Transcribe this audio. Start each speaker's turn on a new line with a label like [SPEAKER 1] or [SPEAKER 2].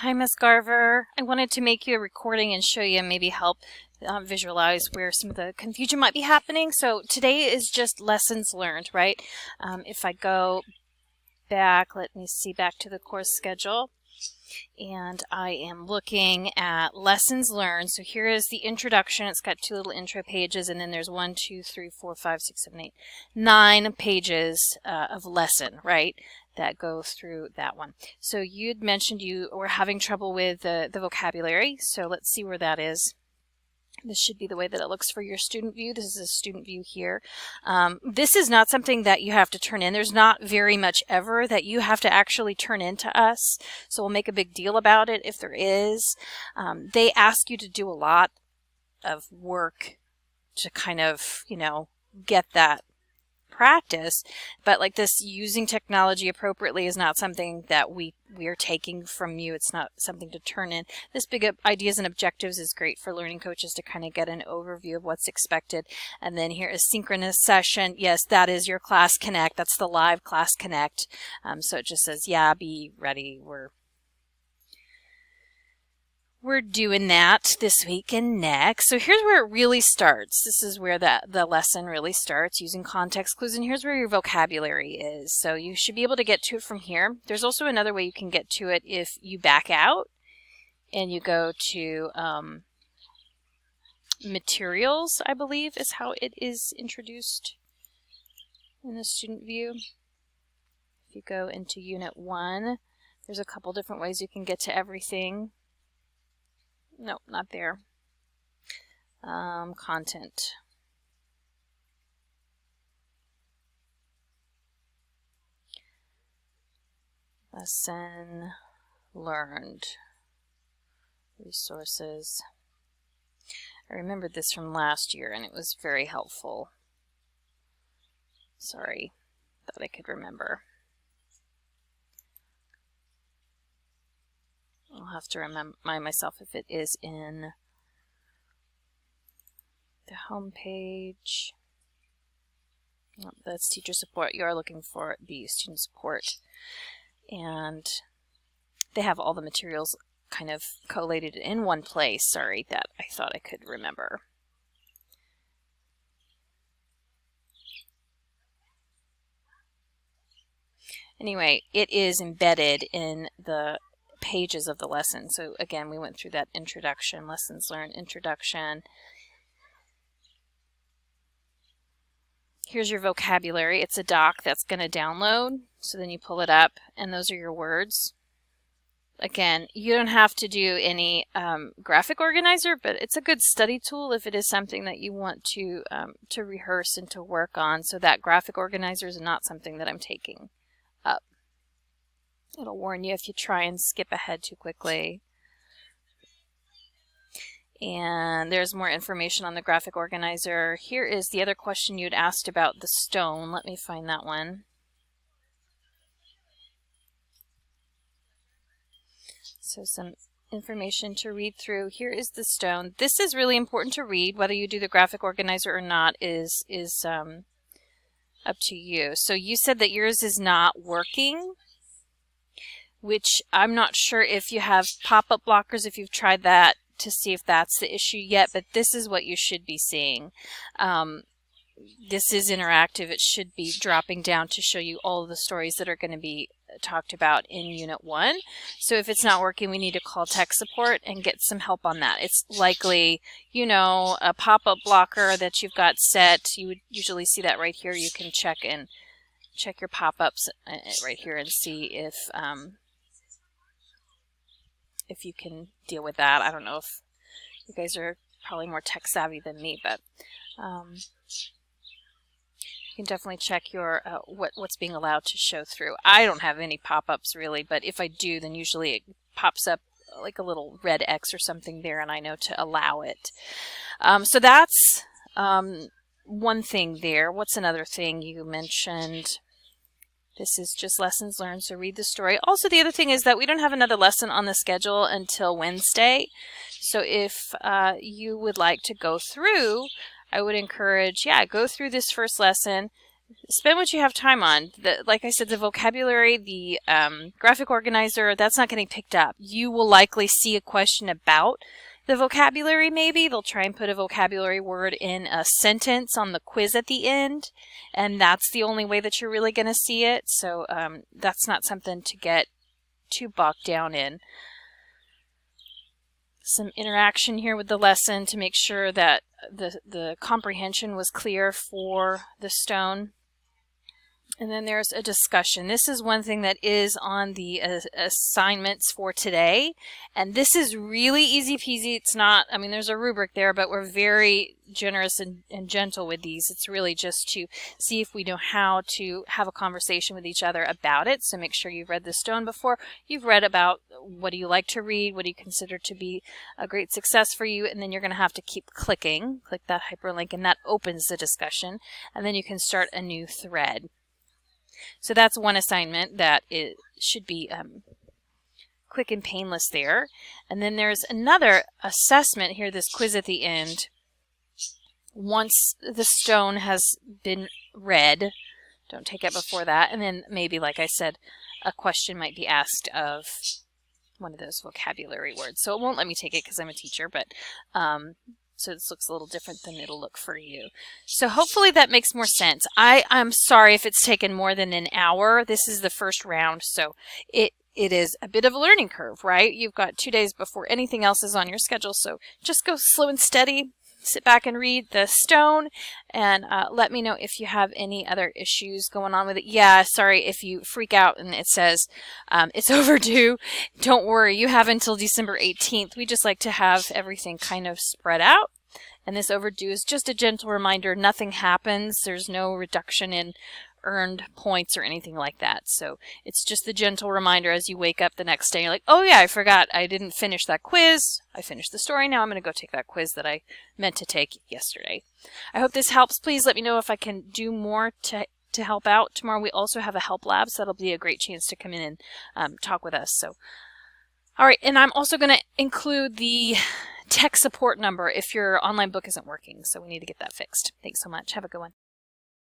[SPEAKER 1] Hi, Miss Garver. I wanted to make you a recording and show you and maybe help visualize where some of the confusion might be happening. So today is just lessons learned, right? If I go back, let me see, back to the course schedule. And I am looking at lessons learned. So here is the introduction. It's got two little intro pages, and then there's 1, 2, 3, 4, 5, 6, 7, 8, 9 pages of lesson, right? That go through that one. So you'd mentioned you were having trouble with the vocabulary. So let's see where that is. This should be the way that it looks for your student view. This is a student view here. This is not something that you have to turn in. There's not very much ever that you have to actually turn in to us. So we'll make a big deal about it if there is. They ask you to do a lot of work to kind of, get that practice, but like this, using technology appropriately is not something that we are taking from you. It's not something to turn in. This big ideas and objectives is great for learning coaches to kind of get an overview of what's expected. And then here is synchronous session. Yes, that is your Class Connect. That's the live Class Connect. So it just says, yeah, be ready. We're doing that this week and next. So here's where it really starts. This is where the lesson really starts, using context clues. And here's where your vocabulary is. So you should be able to get to it from here. There's also another way you can get to it if you back out and you go to materials, I believe is how it is introduced in the student view. If you go into Unit 1, there's a couple different ways you can get to everything. Nope, not there. Content. Lesson learned. Resources. I remembered this from last year and it was very helpful. Sorry, thought I could remember. I'll have to remind myself if it is in the home page. Oh, that's teacher support. You are looking for the student support. And they have all the materials kind of collated in one place. Sorry, that I thought I could remember. Anyway, it is embedded in the pages of the lesson. So again, we went through that introduction, lessons learned, introduction. Here's your vocabulary. It's a doc that's going to download. So then you pull it up and those are your words. Again, you don't have to do any graphic organizer, but it's a good study tool if it is something that you want to rehearse and to work on. So that graphic organizer is not something that I'm taking up. It'll warn you if you try and skip ahead too quickly. And there's more information on the graphic organizer. Here is the other question you'd asked about the stone. Let me find that one. So some information to read through. Here is the stone. This is really important to read. Whether you do the graphic organizer or not is up to you. So you said that yours is not working, which I'm not sure if you have pop-up blockers, if you've tried that to see if that's the issue yet, but this is what you should be seeing. This is interactive. It should be dropping down to show you all of the stories that are going to be talked about in Unit 1. So if it's not working, we need to call tech support and get some help on that. It's likely, a pop-up blocker that you've got set. You would usually see that right here. You can check your pop-ups right here and see if you can deal with that. I don't know if you guys are probably more tech savvy than me, but you can definitely check your what's being allowed to show through. I don't have any pop-ups really, but if I do, then usually it pops up like a little red X or something there, and I know to allow it. So that's one thing there. What's another thing you mentioned? This is just lessons learned, so read the story. Also, the other thing is that we don't have another lesson on the schedule until Wednesday. So if you would like to go through, I would encourage, go through this first lesson, spend what you have time on. Like I said, the vocabulary, the graphic organizer, that's not getting picked up. You will likely see a question about the vocabulary maybe. They'll try and put a vocabulary word in a sentence on the quiz at the end, and that's the only way that you're really going to see it. So that's not something to get too bogged down in. Some interaction here with the lesson to make sure that the comprehension was clear for the stone. And then there's a discussion. This is one thing that is on the assignments for today. And this is really easy peasy. It's not, I mean, there's a rubric there, but we're very generous and gentle with these. It's really just to see if we know how to have a conversation with each other about it. So make sure you've read the stone before. You've read about what do you like to read, what do you consider to be a great success for you, and then you're going to have to keep clicking. Click that hyperlink, and that opens the discussion. And then you can start a new thread. So that's one assignment that it should be quick and painless there. And then there's another assessment here, this quiz at the end. Once the stone has been read, don't take it before that. And then maybe, like I said, a question might be asked of one of those vocabulary words. So it won't let me take it because I'm a teacher, but so this looks a little different than it'll look for you. So hopefully that makes more sense. I'm sorry if it's taken more than an hour. This is the first round, so it is a bit of a learning curve, right? You've got 2 days before anything else is on your schedule, so just go slow and steady. Sit back and read the stone, and let me know if you have any other issues going on with it. Yeah, sorry if you freak out and it says it's overdue. Don't worry, you have until December 18th. We just like to have everything kind of spread out. And this overdue is just a gentle reminder. Nothing happens. There's no reduction in earned points or anything like that. So it's just the gentle reminder as you wake up the next day. You're like, oh yeah, I forgot. I didn't finish that quiz. I finished the story. Now I'm going to go take that quiz that I meant to take yesterday. I hope this helps. Please let me know if I can do more to help out. Tomorrow we also have a help lab, so that'll be a great chance to come in and talk with us. So, all right, and I'm also going to include the tech support number if your online book isn't working. So we need to get that fixed. Thanks so much. Have a good one.